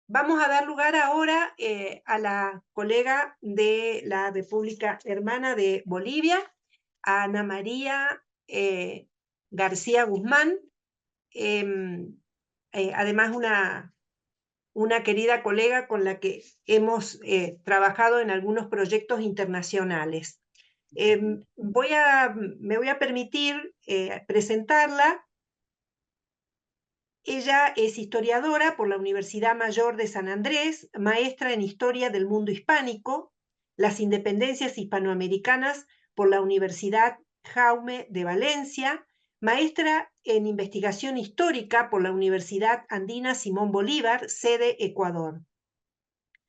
Vamos a dar lugar ahora a la colega de la República Hermana de Bolivia, a Ana María García Guzmán, em, además una querida colega con la que hemos trabajado en algunos proyectos internacionales. Me voy a permitir presentarla. Ella es historiadora por la Universidad Mayor de San Andrés, maestra en Historia del Mundo Hispánico, las Independencias Hispanoamericanas por la Universidad Jaume de Valencia, maestra en Investigación Histórica por la Universidad Andina Simón Bolívar, sede Ecuador.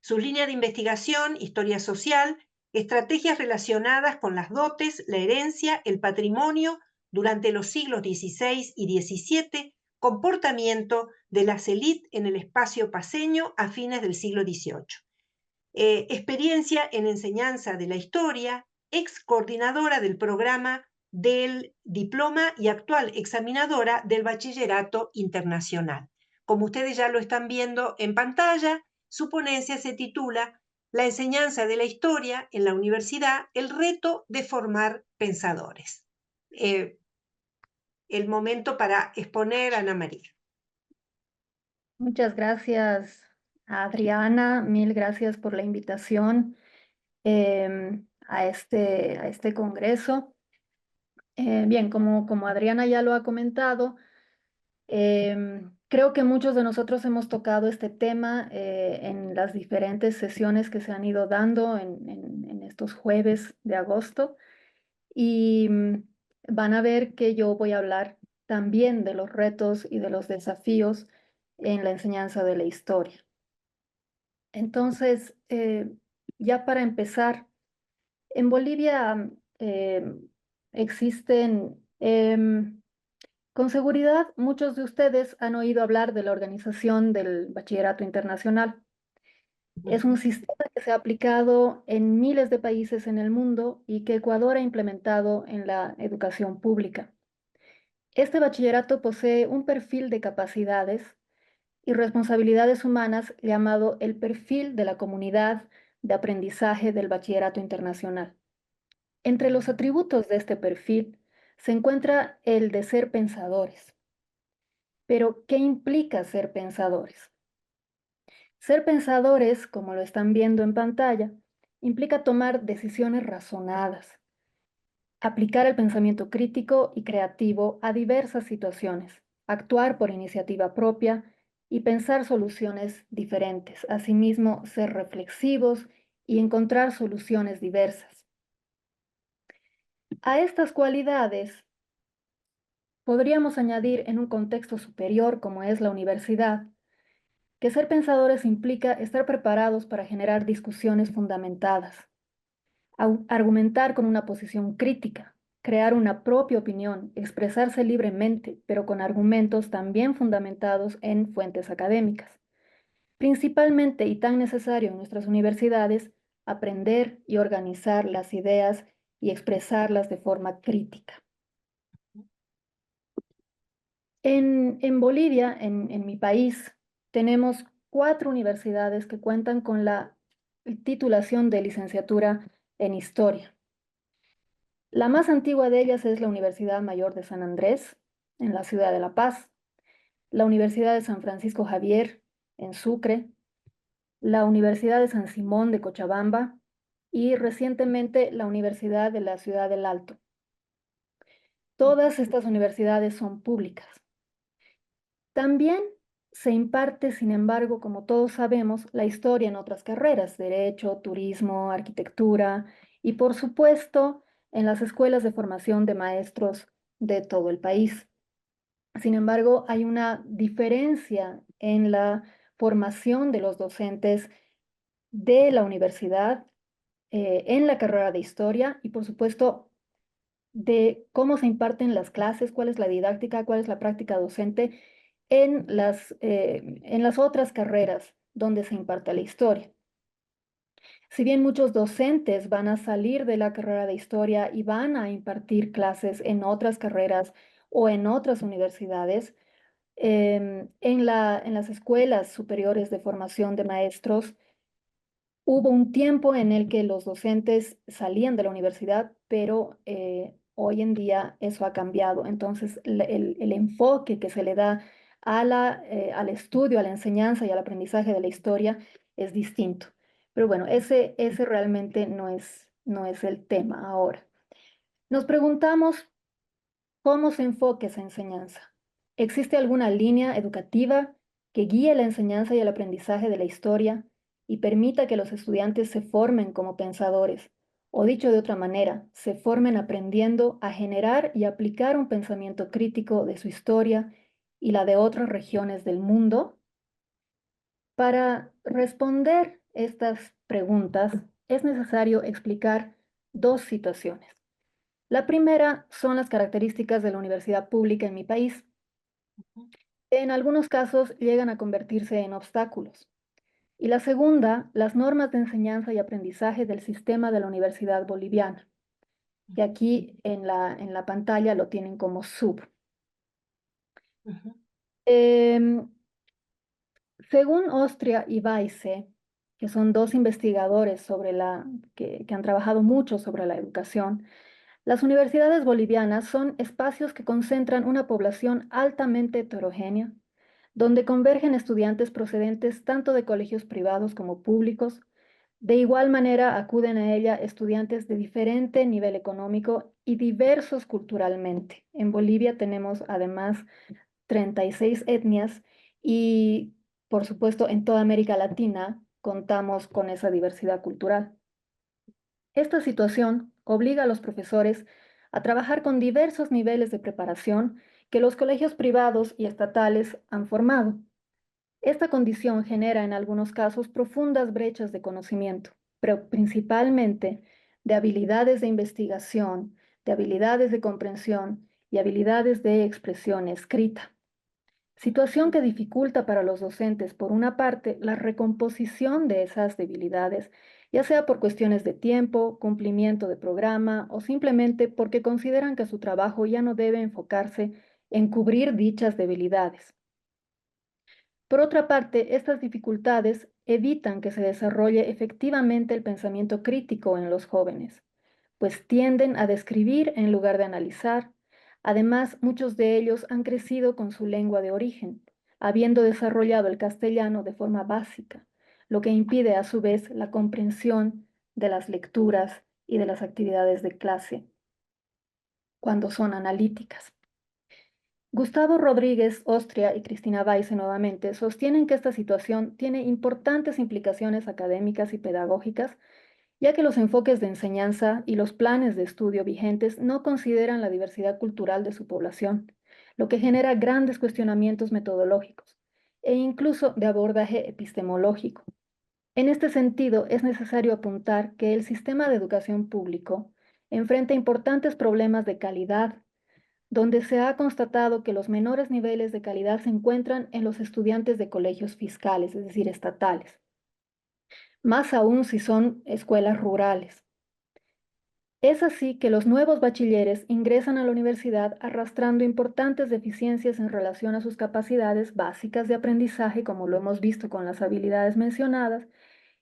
Su línea de investigación, historia social, estrategias relacionadas con las dotes, la herencia, el patrimonio durante los siglos XVI y XVII, comportamiento de las élites en el espacio paseño a fines del siglo XVIII. Experiencia en enseñanza de la historia, ex coordinadora del programa del diploma y actual examinadora del bachillerato internacional. Como ustedes ya lo están viendo en pantalla, su ponencia se titula La enseñanza de la historia en la universidad, el reto de formar pensadores. El momento para exponer a Ana María. Muchas gracias, Adriana. Mil gracias por la invitación a este congreso. Bien, como Adriana ya lo ha comentado, creo que muchos de nosotros hemos tocado este tema en las diferentes sesiones que se han ido dando en estos jueves de agosto y van a ver que yo voy a hablar también de los retos y de los desafíos en la enseñanza de la historia. Entonces, ya para empezar, en Bolivia existen, con seguridad, muchos de ustedes han oído hablar de la Organización del Bachillerato Internacional. Es un sistema que se ha aplicado en miles de países en el mundo y que Ecuador ha implementado en la educación pública. Este bachillerato posee un perfil de capacidades y responsabilidades humanas llamado el perfil de la comunidad de aprendizaje del bachillerato internacional. Entre los atributos de este perfil se encuentra el de ser pensadores. Pero, ¿qué implica ser pensadores? Ser pensadores, como lo están viendo en pantalla, implica tomar decisiones razonadas, aplicar el pensamiento crítico y creativo a diversas situaciones, actuar por iniciativa propia y pensar soluciones diferentes. Asimismo, ser reflexivos y encontrar soluciones diversas. A estas cualidades podríamos añadir en un contexto superior como es la universidad, que ser pensadores implica estar preparados para generar discusiones fundamentadas, argumentar con una posición crítica, crear una propia opinión, expresarse libremente, pero con argumentos también fundamentados en fuentes académicas. Principalmente y tan necesario en nuestras universidades, aprender y organizar las ideas y expresarlas de forma crítica. En Bolivia, en mi país, tenemos 4 universidades que cuentan con la titulación de licenciatura en historia. La más antigua de ellas es la Universidad Mayor de San Andrés, en la ciudad de La Paz, la Universidad de San Francisco Javier, en Sucre, la Universidad de San Simón de Cochabamba y recientemente la Universidad de la Ciudad del Alto. Todas estas universidades son públicas. También se imparte, sin embargo, como todos sabemos, la historia en otras carreras, derecho, turismo, arquitectura y, por supuesto, en las escuelas de formación de maestros de todo el país. Sin embargo, hay una diferencia en la formación de los docentes de la universidad en la carrera de historia y, por supuesto, de cómo se imparten las clases, cuál es la didáctica, cuál es la práctica docente en las otras carreras donde se imparte la historia. Si bien muchos docentes van a salir de la carrera de historia y van a impartir clases en otras carreras o en otras universidades, En las escuelas superiores de formación de maestros, hubo un tiempo en el que los docentes salían de la universidad, pero hoy en día eso ha cambiado. Entonces, el enfoque que se le da al estudio, a la enseñanza y al aprendizaje de la historia es distinto. Pero bueno, ese realmente no es el tema ahora. Nos preguntamos cómo se enfoque esa enseñanza. ¿Existe alguna línea educativa que guíe la enseñanza y el aprendizaje de la historia y permita que los estudiantes se formen como pensadores? O dicho de otra manera, se formen aprendiendo a generar y aplicar un pensamiento crítico de su historia y la de otras regiones del mundo. Para responder estas preguntas es necesario explicar dos situaciones. La primera son las características de la universidad pública en mi país. En algunos casos llegan a convertirse en obstáculos. Y la segunda, las normas de enseñanza y aprendizaje del sistema de la Universidad Boliviana, que aquí en la pantalla lo tienen como sub. Ujú, Em, Según Ostria y Weisse, que son dos investigadores que han trabajado mucho sobre la educación, las universidades bolivianas son espacios que concentran una población altamente heterogénea, donde convergen estudiantes procedentes tanto de colegios privados como públicos. De igual manera, acuden a ella estudiantes de diferente nivel económico y diversos culturalmente. En Bolivia tenemos además 36 etnias y, por supuesto, en toda América Latina contamos con esa diversidad cultural. Esta situación obliga a los profesores a trabajar con diversos niveles de preparación que los colegios privados y estatales han formado. Esta condición genera en algunos casos profundas brechas de conocimiento, pero principalmente de habilidades de investigación, de habilidades de comprensión y habilidades de expresión escrita. Situación que dificulta para los docentes, por una parte, la recomposición de esas debilidades, ya sea por cuestiones de tiempo, cumplimiento de programa o simplemente porque consideran que su trabajo ya no debe enfocarse en cubrir dichas debilidades. Por otra parte, estas dificultades evitan que se desarrolle efectivamente el pensamiento crítico en los jóvenes, pues tienden a describir en lugar de analizar. Además, muchos de ellos han crecido con su lengua de origen, habiendo desarrollado el castellano de forma básica, lo que impide a su vez la comprensión de las lecturas y de las actividades de clase cuando son analíticas. Gustavo Rodríguez Ostria y Cristina Weisse nuevamente sostienen que esta situación tiene importantes implicaciones académicas y pedagógicas, ya que los enfoques de enseñanza y los planes de estudio vigentes no consideran la diversidad cultural de su población, lo que genera grandes cuestionamientos metodológicos e incluso de abordaje epistemológico. En este sentido, es necesario apuntar que el sistema de educación público enfrenta importantes problemas de calidad, donde se ha constatado que los menores niveles de calidad se encuentran en los estudiantes de colegios fiscales, es decir, estatales, más aún si son escuelas rurales. Es así que los nuevos bachilleres ingresan a la universidad arrastrando importantes deficiencias en relación a sus capacidades básicas de aprendizaje, como lo hemos visto con las habilidades mencionadas,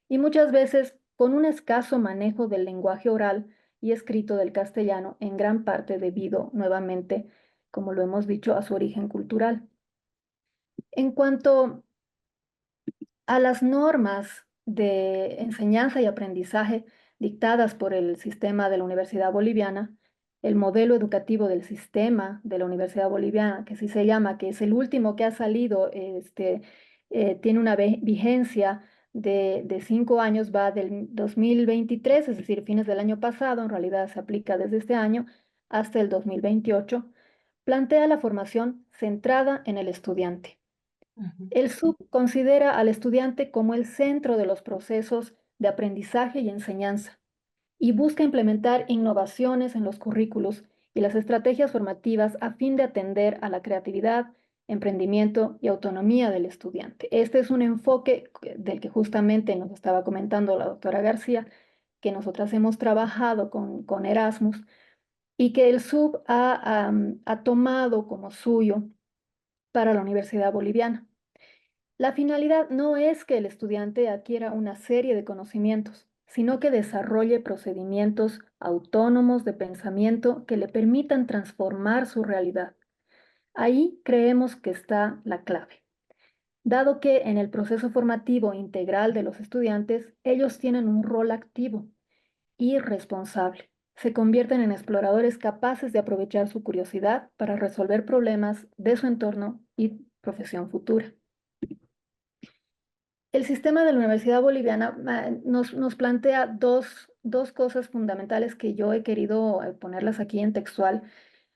y muchas veces con un escaso manejo del lenguaje oral y escrito del castellano, en gran parte debido, nuevamente, como lo hemos dicho, a su origen cultural. En cuanto a las normas de enseñanza y aprendizaje dictadas por el sistema de la Universidad Boliviana, el modelo educativo del sistema de la Universidad Boliviana, que así se llama, que es el último que ha salido, tiene una vigencia de 5 años, va del 2023, es decir, fines del año pasado, en realidad se aplica desde este año hasta el 2028, plantea la formación centrada en el estudiante. ujú, El SUB considera al estudiante como el centro de los procesos de aprendizaje y enseñanza y busca implementar innovaciones en los currículos y las estrategias formativas a fin de atender a la creatividad, emprendimiento y autonomía del estudiante. Este es un enfoque del que justamente nos estaba comentando la doctora García, que nosotras hemos trabajado con Erasmus y que el SUB ha tomado como suyo para la Universidad Boliviana. La finalidad no es que el estudiante adquiera una serie de conocimientos, sino que desarrolle procedimientos autónomos de pensamiento que le permitan transformar su realidad. Ahí creemos que está la clave, dado que en el proceso formativo integral de los estudiantes, ellos tienen un rol activo y responsable. Se convierten en exploradores capaces de aprovechar su curiosidad para resolver problemas de su entorno y profesión futura. El sistema de la Universidad Boliviana nos plantea dos cosas fundamentales que yo he querido ponerlas aquí en textual.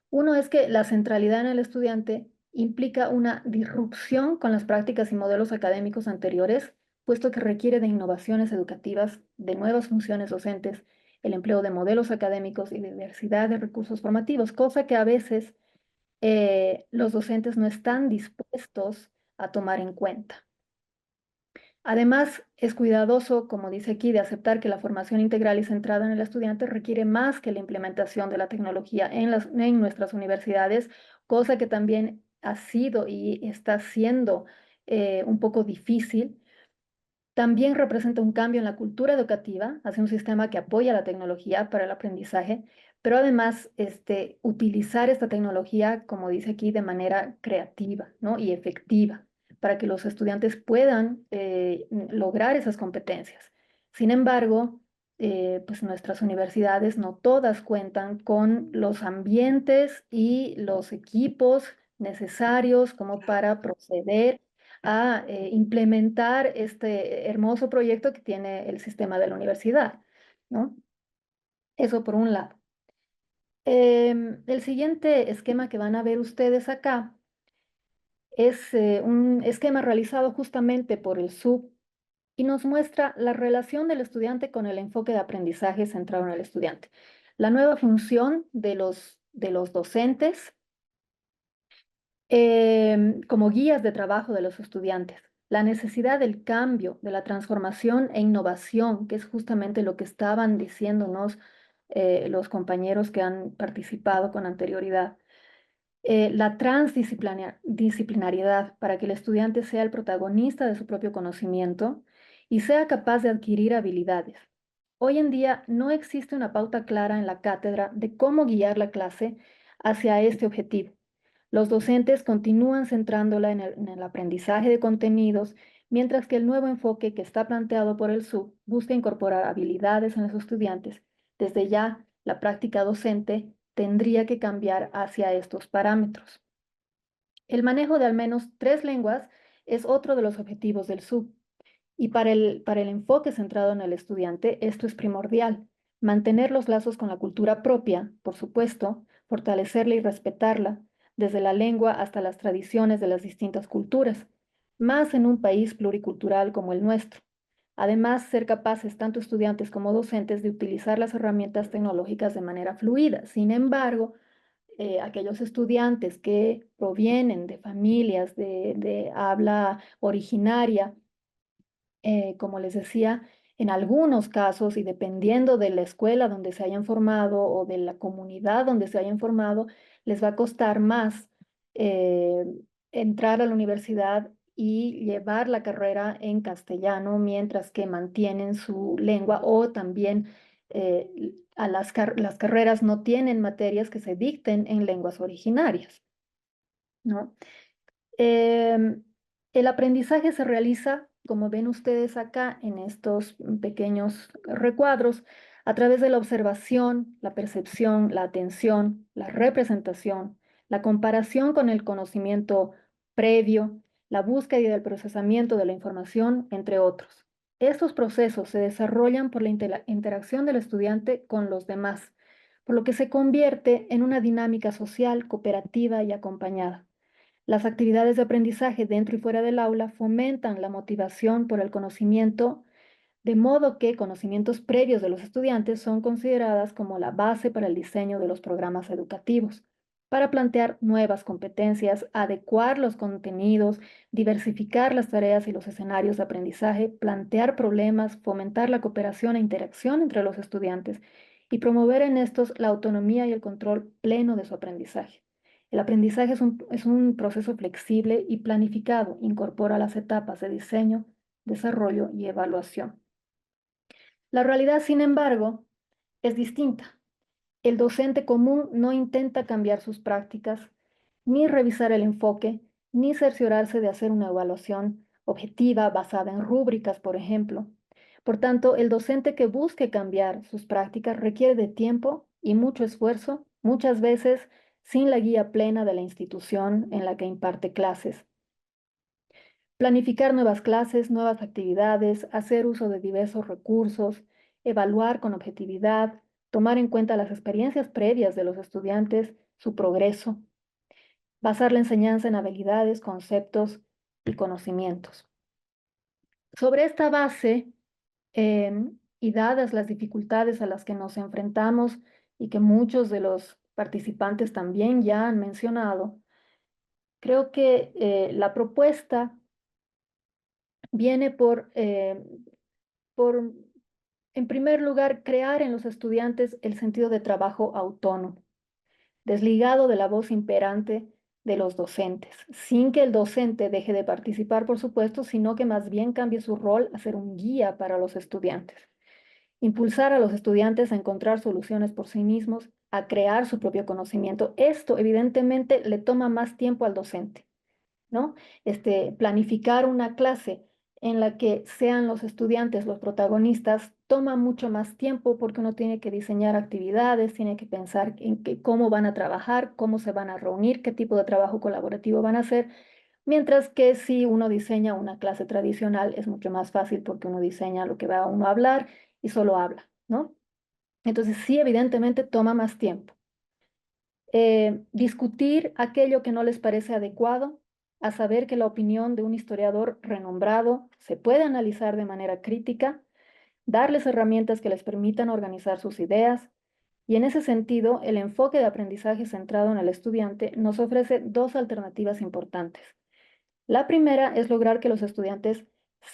Uno es que la centralidad en el estudiante implica una disrupción con las prácticas y modelos académicos anteriores, puesto que requiere de innovaciones educativas, de nuevas funciones docentes, el empleo de modelos académicos y diversidad de recursos formativos, cosa que a veces los docentes no están dispuestos a tomar en cuenta. Además, es cuidadoso, como dice aquí, de aceptar que la formación integral y centrada en el estudiante requiere más que la implementación de la tecnología en nuestras universidades, cosa que también ha sido y está siendo un poco difícil. También representa un cambio en la cultura educativa, hacia un sistema que apoya la tecnología para el aprendizaje, pero además utilizar esta tecnología, como dice aquí, de manera creativa, ¿no? Y efectiva, para que los estudiantes puedan lograr esas competencias. Sin embargo, pues nuestras universidades no todas cuentan con los ambientes y los equipos necesarios como para proceder a implementar este hermoso proyecto que tiene el sistema de la universidad, ¿no? Eso por un lado. El siguiente esquema que van a ver ustedes acá es un esquema realizado justamente por el SUB y nos muestra la relación del estudiante con el enfoque de aprendizaje centrado en el estudiante. La nueva función de los docentes como guías de trabajo de los estudiantes. La necesidad del cambio, de la transformación e innovación, que es justamente lo que estaban diciéndonos los compañeros que han participado con anterioridad. La transdisciplinariedad para que el estudiante sea el protagonista de su propio conocimiento y sea capaz de adquirir habilidades. Hoy en día no existe una pauta clara en la cátedra de cómo guiar la clase hacia este objetivo. Los docentes continúan centrándola en el aprendizaje de contenidos, mientras que el nuevo enfoque que está planteado por el SUB busca incorporar habilidades en los estudiantes. Desde ya, la práctica docente tendría que cambiar hacia estos parámetros. El manejo de al menos 3 lenguas es otro de los objetivos del SUB. Y para el enfoque centrado en el estudiante, esto es primordial. Mantener los lazos con la cultura propia, por supuesto, fortalecerla y respetarla, desde la lengua hasta las tradiciones de las distintas culturas, más en un país pluricultural como el nuestro. Además, ser capaces, tanto estudiantes como docentes, de utilizar las herramientas tecnológicas de manera fluida. Sin embargo, aquellos estudiantes que provienen de familias de habla originaria, como les decía, en algunos casos y dependiendo de la escuela donde se hayan formado o de la comunidad donde se hayan formado, les va a costar más eh, entrar a la universidad y llevar la carrera en castellano mientras que mantienen su lengua o también las carreras no tienen materias que se dicten en lenguas originarias, ¿no? Em, el aprendizaje se realiza, como ven ustedes acá en estos pequeños recuadros, a través de la observación, la percepción, la atención, la representación, la comparación con el conocimiento previo, la búsqueda y el procesamiento de la información, entre otros. Estos procesos se desarrollan por la interacción del estudiante con los demás, por lo que se convierte en una dinámica social, cooperativa y acompañada. Las actividades de aprendizaje dentro y fuera del aula fomentan la motivación por el conocimiento, de modo que conocimientos previos de los estudiantes son consideradas como la base para el diseño de los programas educativos, para plantear nuevas competencias, adecuar los contenidos, diversificar las tareas y los escenarios de aprendizaje, plantear problemas, fomentar la cooperación e interacción entre los estudiantes y promover en estos la autonomía y el control pleno de su aprendizaje. El aprendizaje es un proceso flexible y planificado, incorpora las etapas de diseño, desarrollo y evaluación. La realidad, sin embargo, es distinta. El docente común no intenta cambiar sus prácticas, ni revisar el enfoque, ni cerciorarse de hacer una evaluación objetiva basada en rúbricas, por ejemplo. Por tanto, el docente que busque cambiar sus prácticas requiere de tiempo y mucho esfuerzo, muchas veces sin la guía plena de la institución en la que imparte clases. Planificar nuevas clases, nuevas actividades, hacer uso de diversos recursos, evaluar con objetividad, tomar en cuenta las experiencias previas de los estudiantes, su progreso, basar la enseñanza en habilidades, conceptos y conocimientos. Sobre esta base, y dadas las dificultades a las que nos enfrentamos y que muchos de los participantes también ya han mencionado, creo que la propuesta viene por, en primer lugar, crear en los estudiantes el sentido de trabajo autónomo, desligado de la voz imperante de los docentes, sin que el docente deje de participar, por supuesto, sino que más bien cambie su rol a ser un guía para los estudiantes. Impulsar a los estudiantes a encontrar soluciones por sí mismos, a crear su propio conocimiento. Esto evidentemente le toma más tiempo al docente, ¿no? Planificar una clase en la que sean los estudiantes los protagonistas toma mucho más tiempo porque uno tiene que diseñar actividades, tiene que pensar en cómo van a trabajar, cómo se van a reunir, qué tipo de trabajo colaborativo van a hacer, mientras que si uno diseña una clase tradicional es mucho más fácil porque uno diseña lo que va uno a hablar y solo habla, ¿no? Entonces sí, evidentemente toma más tiempo. Discutir aquello que no les parece adecuado, a saber que la opinión de un historiador renombrado se puede analizar de manera crítica, darles herramientas que les permitan organizar sus ideas, y en ese sentido, el enfoque de aprendizaje centrado en el estudiante nos ofrece dos alternativas importantes. La primera es lograr que los estudiantes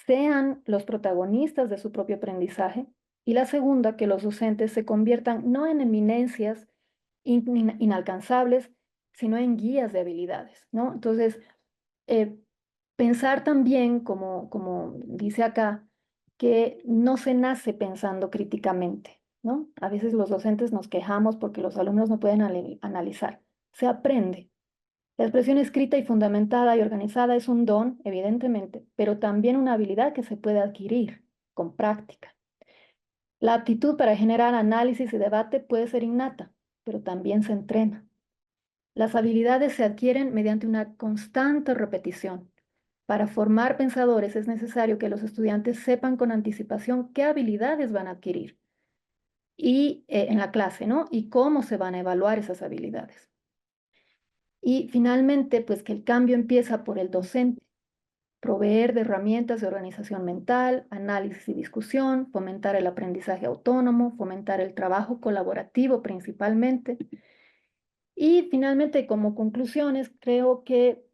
sean los protagonistas de su propio aprendizaje, y la segunda, que los docentes se conviertan no en eminencias inalcanzables, sino en guías de habilidades, ¿no? Entonces, eh, pensar también, como dice acá, que no se nace pensando críticamente, ¿no? A veces los docentes nos quejamos porque los alumnos no pueden analizar. Se aprende. La expresión escrita y fundamentada y organizada es un don, evidentemente, pero también una habilidad que se puede adquirir con práctica. La aptitud para generar análisis y debate puede ser innata, pero también se entrena. Las habilidades se adquieren mediante una constante repetición. Para formar pensadores es necesario que los estudiantes sepan con anticipación qué habilidades van a adquirir y en la clase, ¿no? Y cómo se van a evaluar esas habilidades. Y finalmente, pues que el cambio empieza por el docente. Proveer de herramientas de organización mental, análisis y discusión, fomentar el aprendizaje autónomo, fomentar el trabajo colaborativo principalmente. Y finalmente, como conclusiones, creo que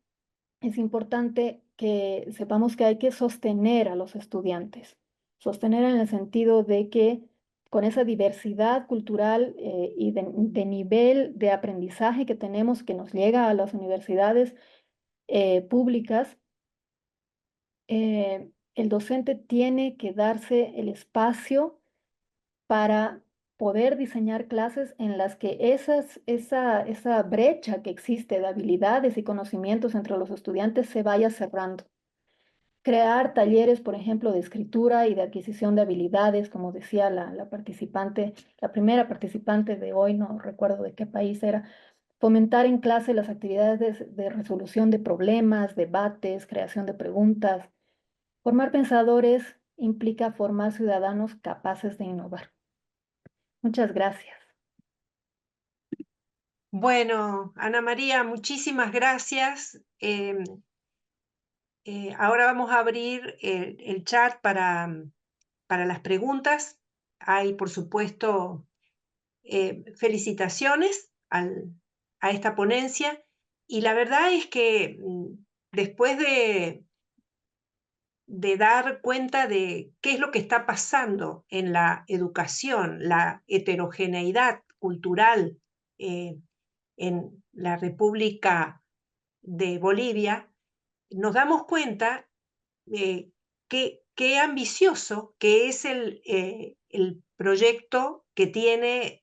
es importante que sepamos que hay que sostener a los estudiantes, sostener en el sentido de que con esa diversidad cultural y de nivel de aprendizaje que tenemos, que nos llega a las universidades públicas, el docente tiene que darse el espacio para poder diseñar clases en las que esa brecha que existe de habilidades y conocimientos entre los estudiantes se vaya cerrando. Crear talleres, por ejemplo, de escritura y de adquisición de habilidades, como decía la participante, la primera participante de hoy, no recuerdo de qué país era. Fomentar en clase las actividades de resolución de problemas, debates, creación de preguntas. Formar pensadores implica formar ciudadanos capaces de innovar. Muchas gracias. Bueno, Ana María, muchísimas gracias. Ahora vamos a abrir el chat para las preguntas. Hay, por supuesto, felicitaciones a esta ponencia. Y la verdad es que después de dar cuenta de qué es lo que está pasando en la educación, la heterogeneidad cultural, en la República de Bolivia, nos damos cuenta qué ambicioso que es el proyecto que tienen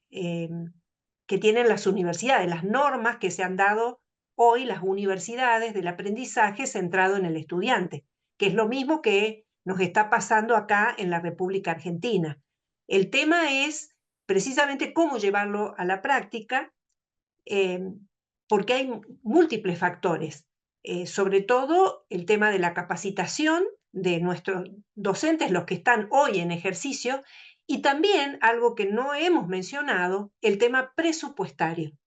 las universidades, las normas que se han dado hoy las universidades del aprendizaje centrado en el estudiante, que es lo mismo que nos está pasando acá en la República Argentina. El tema es precisamente cómo llevarlo a la práctica, eh, porque hay múltiples factores, sobre todo el tema de la capacitación de nuestros docentes, los que están hoy en ejercicio, y también algo que no hemos mencionado, el tema presupuestario.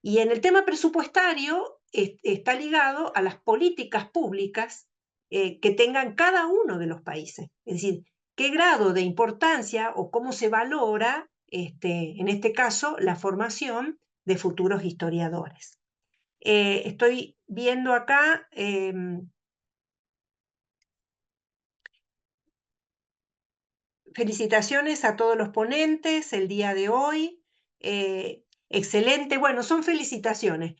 Y en el tema presupuestario está ligado a las políticas públicas que tengan cada uno de los países. Es decir, qué grado de importancia o cómo se valora, en este caso, la formación de futuros historiadores. Estoy viendo acá, felicitaciones a todos los ponentes el día de hoy. Excelente, bueno, son felicitaciones.